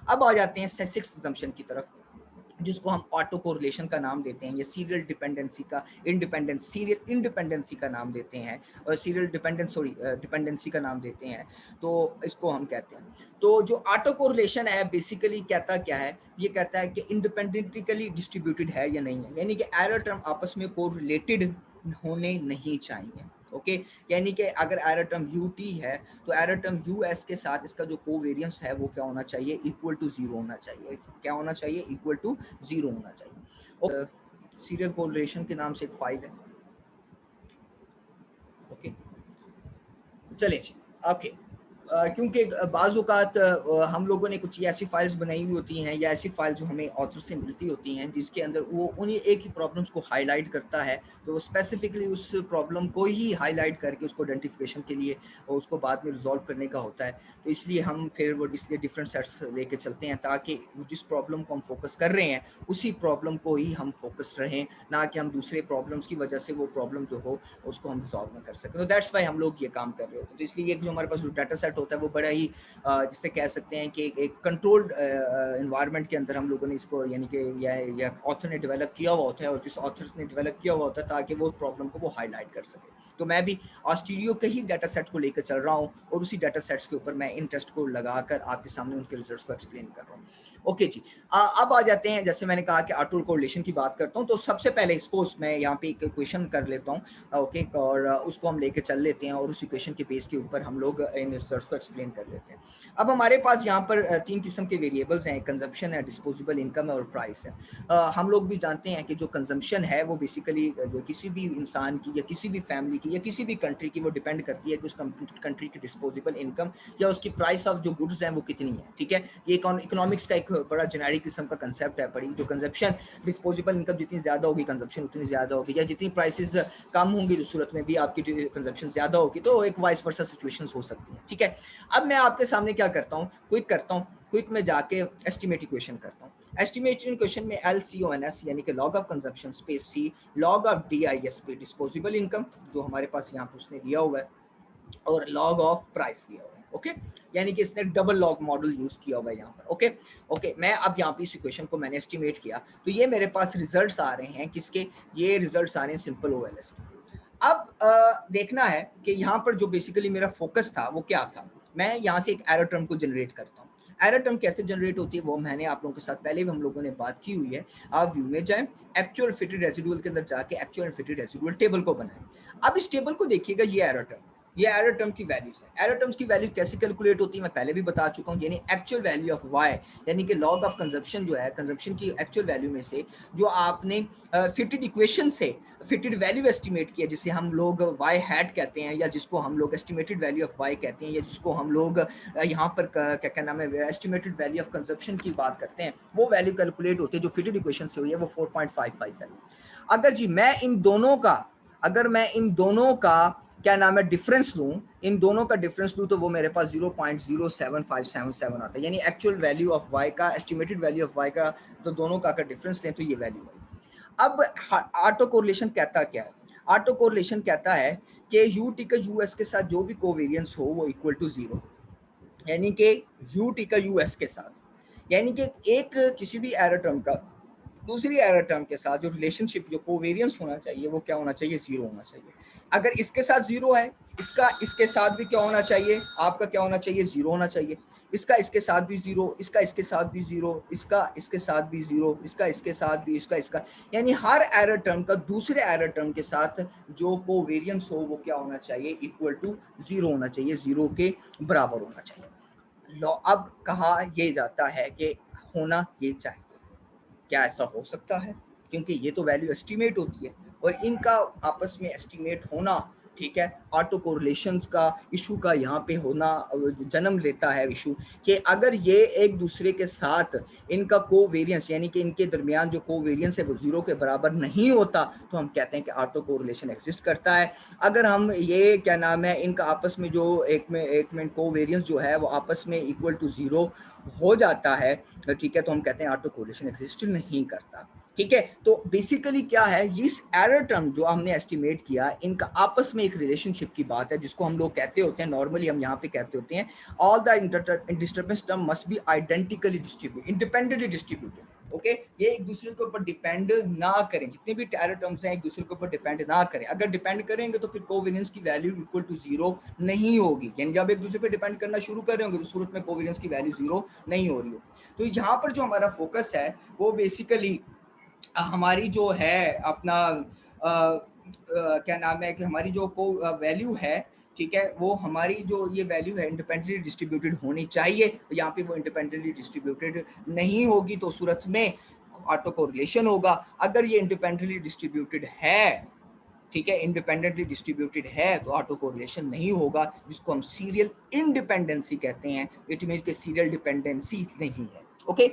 अब आ जाते हैं सिक्स्थ assumption की तरफ, जिसको हम ऑटो कोरिलेशन का नाम देते हैं, या सीरियल डिपेंडेंसी का सीरियल इंडिपेंडेंसी का नाम देते हैं, और सीरियल डिपेंडेंसी का नाम देते हैं, तो इसको हम कहते हैं। तो जो ऑटो कोरिलेशन है बेसिकली कहता क्या है, ये कहता है कि इंडिपेंडेंटली डिस्ट्रीब्यूटेड है या नहीं है, यानी कि एरर टर्म आपस में कोरिलेटेड होने नहीं चाहिए। ओके, यानी कि अगर एरर टर्म ut है तो एरर टर्म us के साथ इसका जो कोवेरियंस है वो क्या होना चाहिए, इक्वल टू जीरो होना चाहिए। क्या होना चाहिए, इक्वल टू जीरो होना चाहिए। सीरियल कोरिलेशन के नाम से एक फाइल है। ओके, चलें जी। ओके, क्योंकि बाज़ औक़ात हम लोगों ने कुछ ऐसी फाइल्स बनाई हुई होती हैं, या ऐसी फाइल जो हमें ऑथर से मिलती होती हैं, जिसके अंदर वो उन्हीं एक ही प्रॉब्लम्स को हाईलाइट करता है, तो वो स्पेसिफिकली उस प्रॉब्लम को ही हाईलाइट करके उसको आइडेंटिफिकेशन के लिए और उसको बाद में रिजॉल्व करने का होता है। तो इसलिए हम फिर वो इसलिए डिफरेंट सेट्स लेके चलते हैं, ताकि जिस प्रॉब्लम को हम फोकस कर रहे हैं उसी प्रॉब्लम को ही हम फोकस रहें, ना कि हम दूसरे प्रॉब्लम्स की वजह से वो प्रॉब्लम जो हो उसको हम रिजॉल्व ना कर सकें। तो दैट्स वाई हम लोग ये काम कर रहे होते हैं। तो इसलिए जो हमारे पास जो डाटा सेट होता है वो बड़ा ही जिसे कह सकते हैं कि एक कंट्रोल्ड एनवायरनमेंट के अंदर हम लोगों ने इसको, यानी कि या ऑथर ने डेवलप किया हुआ होता है, और जिस ऑथर ने डेवलप किया हुआ होता है ताकि वो प्रॉब्लम को वो हाईलाइट कर सके। तो मैं भी ऑस्ट्रेलियो के ही डाटा सेट को लेकर चल रहा हूँ, और उसी डाटा सेट्स के ऊपर मैं इंटरेस्ट को लगाकर आपके सामने उनके रिजल्ट्स को एक्सप्लेन कर रहा हूँ। ओके जी, अब आ जाते हैं, जैसे मैंने कहा कि ऑटो कोरिलेशन की बात करता हूँ, तो सबसे पहले सपोज मैं यहाँ पे एक इक्वेशन कर लेता हूँ, ओके, और उसको हम लेके चल लेते हैं, और उस इक्वेशन के बेस के ऊपर हम लोग इन रिजल्ट्स को एक्सप्लेन कर लेते हैं। अब हमारे पास यहाँ पर तीन किस्म के वेरिएबल्स हैं, कंजम्पशन है, डिस्पोजेबल इनकम है, और प्राइस है। हम लोग भी जानते हैं कि जो कंजम्पशन है वो बेसिकली जो किसी भी इंसान की या किसी भी फैमिली की या किसी भी कंट्री की वो डिपेंड करती है कि उस कंट्री की डिस्पोजेबल इनकम या उसकी प्राइस ऑफ जो गुड्स हैं वो कितनी है। ठीक है, ये इकोनॉमिक्स का एक बड़ा जेनेरिक किस्म का कंसेप्ट है। पड़ी जो कंजम्पशन, डिस्पोजेबल इनकम जितनी ज़्यादा होगी कंजम्पशन उतनी ज़्यादा होगी, या जितनी प्राइसेस कम होंगी उस सूरत में भी आपकी कंजम्पशन ज़्यादा होगी, तो एक वाइस वर्सा सिचुएशंस हो सकती हैं। ठीक है, अब मैं आपके सामने क्या करता हूँ, क्विक में जाके एस्टिमेट इक्वेशन करता हूँ। एस्टिमेशन इक्वेशन में LCONS यानी कि log of consumption space C log of DIS पे डिस्पोजेबल इनकम जो हमारे पास यहाँ पे उसने दिया हुआ है, और लॉग ऑफ प्राइस लिया हुआ है। ओके, यानी कि इसने डबल लॉग मॉडल यूज किया हुआ है यहाँ पर। ओके, मैं अब यहाँ पे इस इक्वेशन को मैंने एस्टिमेट किया, तो ये मेरे पास रिजल्ट्स आ रहे हैं किसके, ये रिजल्ट्स आ रहे हैं सिंपल OLS के। अब देखना है कि यहाँ पर जो बेसिकली मेरा फोकस था वो क्या था। मैं यहाँ से एक एरर टर्म को जनरेट करता हूँ। एरर टर्म कैसे जनरेट होती है वो मैंने आप लोगों के साथ पहले भी हम लोगों ने बात की हुई है। आप व्यू में जाएं, एक्चुअल फिटेड रेसिडुअल के अंदर जाके एक्चुअल फिटेड रेसिडुअल टेबल को बनाएं। अब इस टेबल को देखिएगा, ये एरर टर्म की वैल्यूज है। एरर टर्म्स की वैल्यू कैसे कैलकुलेट होती है मैं पहले भी बता चुका हूँ, यानी एक्चुअल वैल्यू ऑफ y, यानी कि लॉग ऑफ कंजम्पशन जो है, कंजम्पशन की एक्चुअल वैल्यू में से जो आपने फिटेड इक्वेशन से फिटेड वैल्यू एस्टिमेट किया, जिसे हम लोग y हैट कहते हैं, या जिसको हम लोग एस्टिमेटेड वैल्यू ऑफ y कहते हैं, या जिसको हम लोग यहाँ पर क्या नाम है एस्टिमेटेड वैल्यू ऑफ कंजम्पशन की बात करते हैं, वो वैल्यू कैलकुलेट होती है जो फिटेड इक्वेशन से हुई है, वो 4.55 है। अगर जी मैं इन दोनों का क्या नाम है डिफरेंस लूं, इन दोनों का डिफरेंस लूं, तो वो मेरे पास 0.07577 आता है, यानी एक्चुअल वैल्यू ऑफ y का एस्टिमेटेड वैल्यू ऑफ y का, तो दोनों का अगर डिफरेंस लें तो ये वैल्यू है। अब ऑटो कोरिलेशन कहता क्या है, ऑटो कोरिलेशन कहता है कि ut का us के साथ जो भी कोवेरियंस हो वो इक्वल टू जीरो, यानी कि ut का us के साथ, यानी कि एक किसी भी एरर टर्म का दूसरी एरर टर्म के साथ जो रिलेशनशिप, जो कोवेरियंस होना चाहिए वो क्या होना चाहिए, जीरो होना चाहिए। अगर इसके साथ जीरो है, इसका इसके साथ भी क्या होना चाहिए, आपका क्या होना चाहिए, जीरो होना चाहिए। इसका इसके साथ भी जीरो, इसका इसके साथ भी जीरो, इसका इसके साथ भी जीरो, इसका इसके साथ भी, इसका, यानी हर एरर टर्म का दूसरे एरर टर्म के साथ जो कोवेरियंस हो वो क्या होना चाहिए, इक्वल टू जीरो होना चाहिए, जीरो के बराबर होना चाहिए। अब कहा यह जाता है कि होना ये चाहिए। क्या ऐसा हो सकता है, क्योंकि ये तो वैल्यू एस्टिमेट होती है, और इनका आपस में एस्टिमेट होना, ठीक है, ऑटो कोरिलेशंस का इशू का यहाँ पे होना जन्म लेता है इशू कि अगर ये एक दूसरे के साथ इनका कोवेरियंस, यानी कि इनके दरमियान जो कोवेरियंस है वो जीरो के बराबर नहीं होता, तो हम कहते हैं कि ऑटो कोरिलेशन एग्जिस्ट करता है। अगर हम ये क्या नाम है इनका आपस में जो एक में कोवेरियंस जो है वो आपस में इक्वल टू जीरो हो जाता है, ठीक है, तो हम कहते हैं ऑटो कोरिलेशन एग्जिस्ट नहीं करता। ठीक है। तो बेसिकली क्या है, इस एरर टर्म जो हमने एस्टिमेट किया, इनका आपस में एक रिलेशनशिप की बात है, जिसको हम लोग कहते होते हैं, नॉर्मली हम यहाँ पे कहते होते हैं, all the disturbance term must be identically distribute, independently distributed. Okay, ये एक दूसरे के ऊपर डिपेंड ना करें, जितने भी एरर टर्म्स हैं एक दूसरे के ऊपर डिपेंड ना करें। अगर डिपेंड करेंगे तो फिर कोवेरियंस की वैल्यू इक्वल टू 0 नहीं होगी, यानी जब एक दूसरे पे डिपेंड करना शुरू कर रहे होंगे तो सूरत में कोवेरियंस की वैल्यू 0 नहीं हो रही होगी। तो यहाँ पर जो हमारा फोकस है वो बेसिकली हमारी जो है अपना क्या नाम है कि हमारी जो को वैल्यू है, ठीक है, वो हमारी जो ये वैल्यू है इंडिपेंडेंटली डिस्ट्रीब्यूटेड होनी चाहिए। तो यहाँ पे वो इंडिपेंडेंटली डिस्ट्रीब्यूटेड नहीं होगी तो सूरत में ऑटो कोरिलेशन होगा। अगर ये इंडिपेंडेंटली डिस्ट्रीब्यूटेड है, ठीक है, इंडिपेंडेंटली डिस्ट्रीब्यूटेड है, तो ऑटो कोरिलेशन नहीं होगा, जिसको हम सीरियल इंडिपेंडेंसी कहते हैं। इट मींस कि सीरियल डिपेंडेंसी नहीं है। ओके।